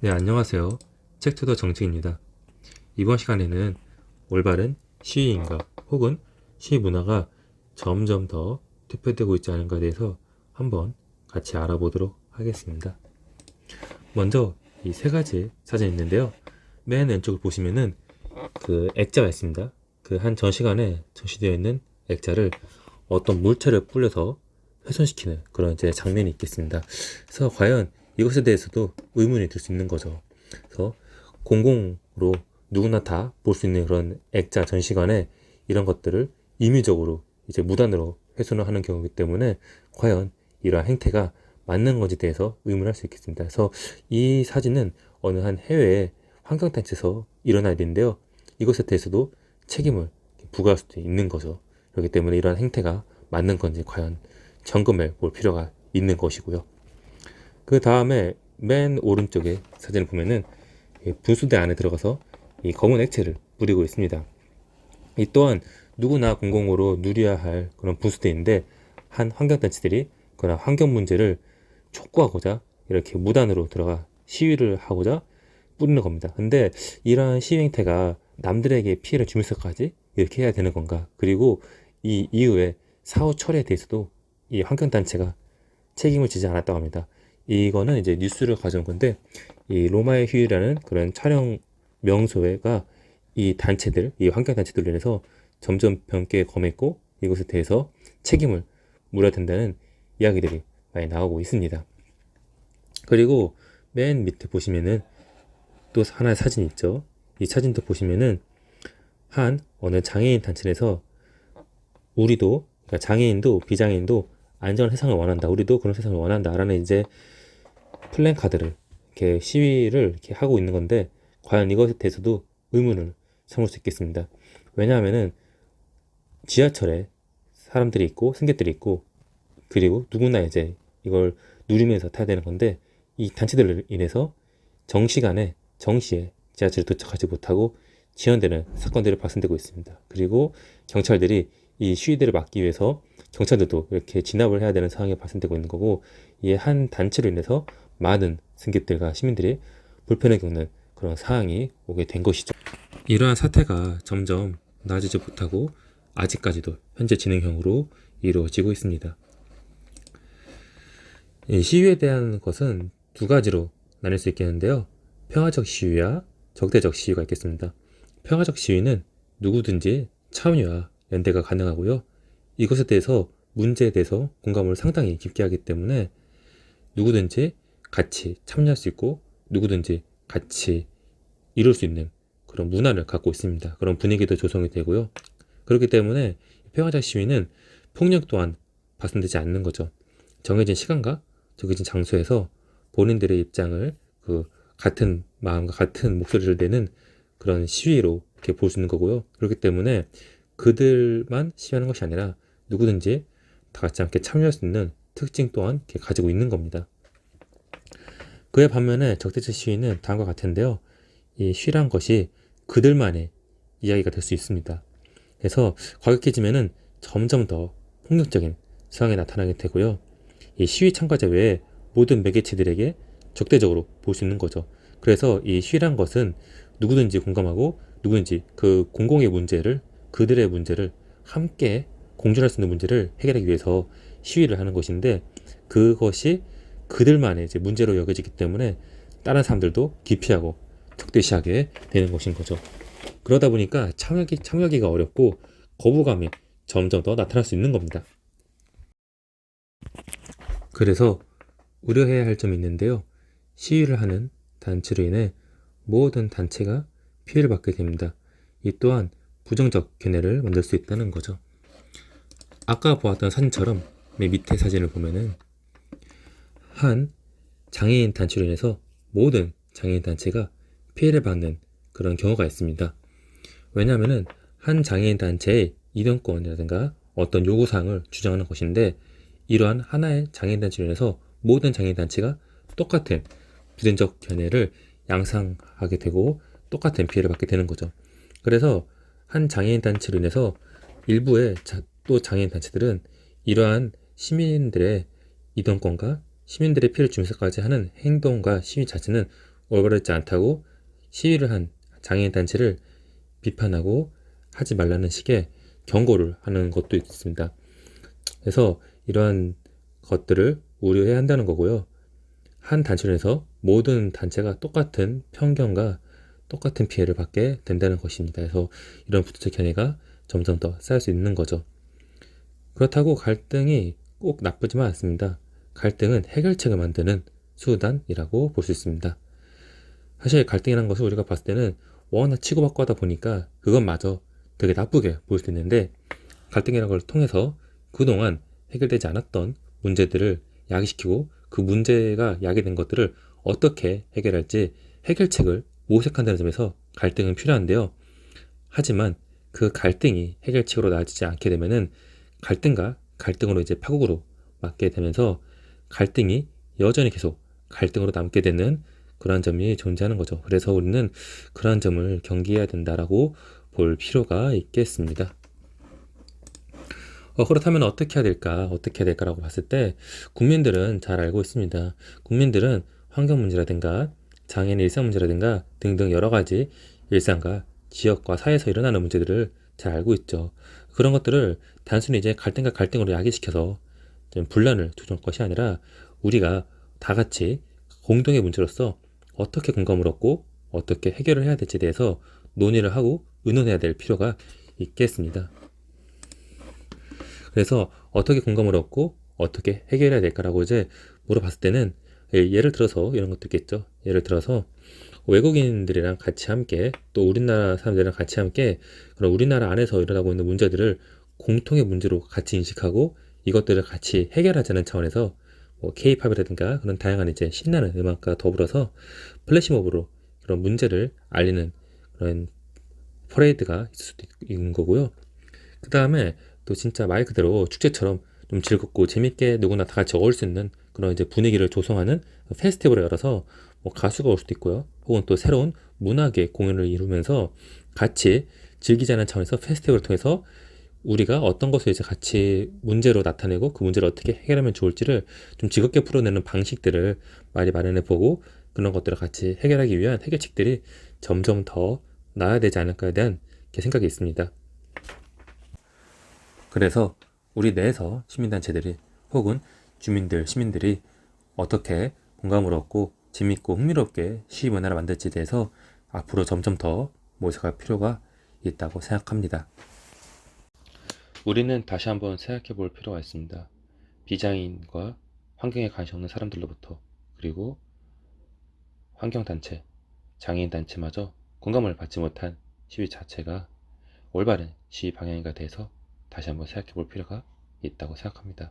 네, 안녕하세요. 책투더 정책입니다. 이번 시간에는 올바른 시위인가 혹은 시위 문화가 점점 더 퇴폐되고 있지 않은가에 대해서 한번 같이 알아보도록 하겠습니다. 먼저 이 세 가지 사진이 있는데요. 맨 왼쪽을 보시면은 그 액자가 있습니다. 그 한 전시관에 전시되어 있는 액자를 어떤 물체를 뿌려서 훼손시키는 그런 이제 장면이 있겠습니다. 그래서 과연 이것에 대해서도 의문이 들 수 있는 거죠. 그래서 공공으로 누구나 다 볼 수 있는 그런 액자 전시관에 이런 것들을 임의적으로 이제 무단으로 훼손을 하는 경우이기 때문에 과연 이러한 행태가 맞는 건지에 대해서 의문할 수 있겠습니다. 그래서 이 사진은 어느 한 해외의 환경단체에서 일어난 일인데요. 이것에 대해서도 책임을 부과할 수도 있는 거죠. 그렇기 때문에 이러한 행태가 맞는 건지 과연 점검해 볼 필요가 있는 것이고요. 그 다음에 맨 오른쪽에 사진을 보면은 분수대 안에 들어가서 이 검은 액체를 뿌리고 있습니다. 이 또한 누구나 공공으로 누려야 할 그런 분수대인데 한 환경단체들이 그런 환경 문제를 촉구하고자 이렇게 무단으로 들어가 시위를 하고자 뿌리는 겁니다. 근데 이러한 시위 행태가 남들에게 피해를 주면서까지 이렇게 해야 되는 건가? 그리고 이 이후에 사후 처리에 대해서도 이 환경단체가 책임을 지지 않았다고 합니다. 이거는 이제 뉴스를 가져온 건데 이 로마의 휴일이라는 그런 촬영 명소가 이 단체들, 이 환경단체들로 인해서 점점 병기에 검했고 이것에 대해서 책임을 물어야 된다는 이야기들이 많이 나오고 있습니다. 그리고 맨 밑에 보시면은 또 하나의 사진이 있죠. 이 사진도 보시면은 한 어느 장애인 단체에서 우리도 그러니까 장애인도 비장애인도 안전한 세상을 원한다. 우리도 그런 세상을 원한다라는 이제 플랜카드를 이렇게 시위를 이렇게 하고 있는 건데 과연 이것에 대해서도 의문을 삼을 수 있겠습니다. 왜냐하면은 지하철에 사람들이 있고 승객들이 있고 그리고 누구나 이제 이걸 누리면서 타야 되는 건데 이 단체들로 인해서 정시간에 정시에 지하철에 도착하지 못하고 지연되는 사건들이 발생되고 있습니다. 그리고 경찰들이 이 시위대를 막기 위해서 경찰들도 이렇게 진압을 해야 되는 상황이 발생되고 있는 거고 이 한 단체로 인해서 많은 승객들과 시민들이 불편을 겪는 그런 상황이 오게 된 것이죠. 이러한 사태가 점점 나아지지 못하고 아직까지도 현재 진행형으로 이루어지고 있습니다. 이 시위에 대한 것은 두 가지로 나눌 수 있겠는데요. 평화적 시위와 적대적 시위가 있겠습니다. 평화적 시위는 누구든지 참여와 연대가 가능하고요. 이것에 대해서 문제에 대해서 공감을 상당히 깊게 하기 때문에 누구든지 같이 참여할 수 있고 누구든지 같이 이룰 수 있는 그런 문화를 갖고 있습니다. 그런 분위기도 조성이 되고요. 그렇기 때문에 평화적 시위는 폭력 또한 발생되지 않는 거죠. 정해진 시간과 정해진 장소에서 본인들의 입장을 그 같은 마음과 같은 목소리를 내는 그런 시위로 이렇게 볼 수 있는 거고요. 그렇기 때문에 그들만 시위하는 것이 아니라 누구든지 다 같이 함께 참여할 수 있는 특징 또한 이렇게 가지고 있는 겁니다. 그에 반면에 적대적 시위는 다음과 같은데요. 이 시위란 것이 그들만의 이야기가 될 수 있습니다. 그래서 과격해지면은 점점 더 폭력적인 상황이 나타나게 되고요. 이 시위 참가자 외에 모든 매개체들에게 적대적으로 볼 수 있는 거죠. 그래서 이 시위란 것은 누구든지 공감하고 누구든지 그 공공의 문제를 그들의 문제를 함께 공존할 수 있는 문제를 해결하기 위해서 시위를 하는 것인데 그것이 그들만의 이제 문제로 여겨지기 때문에 다른 사람들도 기피하고 적대시하게 되는 것인 거죠. 그러다 보니까 참여하기가 어렵고 거부감이 점점 더 나타날 수 있는 겁니다. 그래서 우려해야 할 점이 있는데요. 시위를 하는 단체로 인해 모든 단체가 피해를 받게 됩니다. 이 또한 부정적 견해를 만들 수 있다는 거죠. 아까 보았던 사진처럼 맨 밑에 사진을 보면은 한 장애인 단체로 인해서 모든 장애인 단체가 피해를 받는 그런 경우가 있습니다. 왜냐하면은 한 장애인 단체의 이동권이라든가 어떤 요구사항을 주장하는 것인데 이러한 하나의 장애인 단체로 인해서 모든 장애인 단체가 똑같은 부정적 견해를 양상하게 되고 똑같은 피해를 받게 되는 거죠. 그래서 한 장애인 단체로 인해서 일부의 또 장애인 단체들은 이러한 시민들의 이동권과 시민들의 피해를 주면서까지 하는 행동과 시위 자체는 올바르지 않다고 시위를 한 장애인 단체를 비판하고 하지 말라는 식의 경고를 하는 것도 있습니다. 그래서 이러한 것들을 우려해야 한다는 거고요. 한 단체에서 모든 단체가 똑같은 편견과 똑같은 피해를 받게 된다는 것입니다. 그래서 이런 부정적 견해가 점점 더 쌓일 수 있는 거죠. 그렇다고 갈등이 꼭 나쁘지만 않습니다. 갈등은 해결책을 만드는 수단이라고 볼 수 있습니다. 사실 갈등이라는 것을 우리가 봤을 때는 워낙 치고받고 하다 보니까 그것마저 되게 나쁘게 보일 수 있는데, 갈등이라는 걸 통해서 그동안 해결되지 않았던 문제들을 야기시키고 그 문제가 야기된 것들을 어떻게 해결할지 해결책을 모색한다는 점에서 갈등은 필요한데요. 하지만 그 갈등이 해결책으로 나아지지 않게 되면은 갈등과 갈등으로 이제 파국으로 맞게 되면서 갈등이 여전히 계속 갈등으로 남게 되는 그러한 점이 존재하는 거죠. 그래서 우리는 그러한 점을 경계해야 된다라고 볼 필요가 있겠습니다. 그렇다면 어떻게 해야 될까? 어떻게 해야 될까라고 봤을 때 국민들은 잘 알고 있습니다. 국민들은 환경 문제라든가 장애인 일상 문제라든가 등등 여러 가지 일상과 지역과 사회에서 일어나는 문제들을 잘 알고 있죠. 그런 것들을 단순히 이제 갈등과 갈등으로 야기시켜서 좀 분란을 조정할 것이 아니라 우리가 다 같이 공동의 문제로서 어떻게 공감을 얻고 어떻게 해결을 해야 될지에 대해서 논의를 하고 의논해야 될 필요가 있겠습니다. 그래서 어떻게 공감을 얻고 어떻게 해결해야 될까라고 이제 물어봤을 때는 예를 들어서 이런 것도 있겠죠. 예를 들어서 외국인들이랑 같이 함께 또 우리나라 사람들이랑 같이 함께 그런 우리나라 안에서 일어나고 있는 문제들을 공통의 문제로 같이 인식하고 이것들을 같이 해결하자는 차원에서 뭐 K-팝이라든가 그런 다양한 이제 신나는 음악과 더불어서 플래시몹으로 그런 문제를 알리는 그런 퍼레이드가 있을 수도 있는 거고요. 그 다음에 또 진짜 말 그대로 축제처럼 좀 즐겁고 재밌게 누구나 다 같이 어울릴 수 있는 그런 이제 분위기를 조성하는 페스티벌을 열어서 뭐 가수가 올 수도 있고요. 혹은 또 새로운 문화계 공연을 이루면서 같이 즐기자는 차원에서 페스티벌을 통해서 우리가 어떤 것을 이제 같이 문제로 나타내고 그 문제를 어떻게 해결하면 좋을지를 좀 즐겁게 풀어내는 방식들을 많이 마련해 보고 그런 것들을 같이 해결하기 위한 해결책들이 점점 더 나아야 되지 않을까에 대한 생각이 있습니다. 그래서 우리 내에서 시민단체들이 혹은 시민들이 어떻게 공감을 얻고 재밌고 흥미롭게 시위 문화를 만들지에 대해서 앞으로 점점 더 모색할 필요가 있다고 생각합니다. 우리는 다시 한번 생각해 볼 필요가 있습니다. 비장애인과 환경에 관심 없는 사람들로부터, 그리고 환경단체, 장애인단체마저 공감을 받지 못한 시위 자체가 올바른 시위 방향인가 대해서 다시 한번 생각해 볼 필요가 있다고 생각합니다.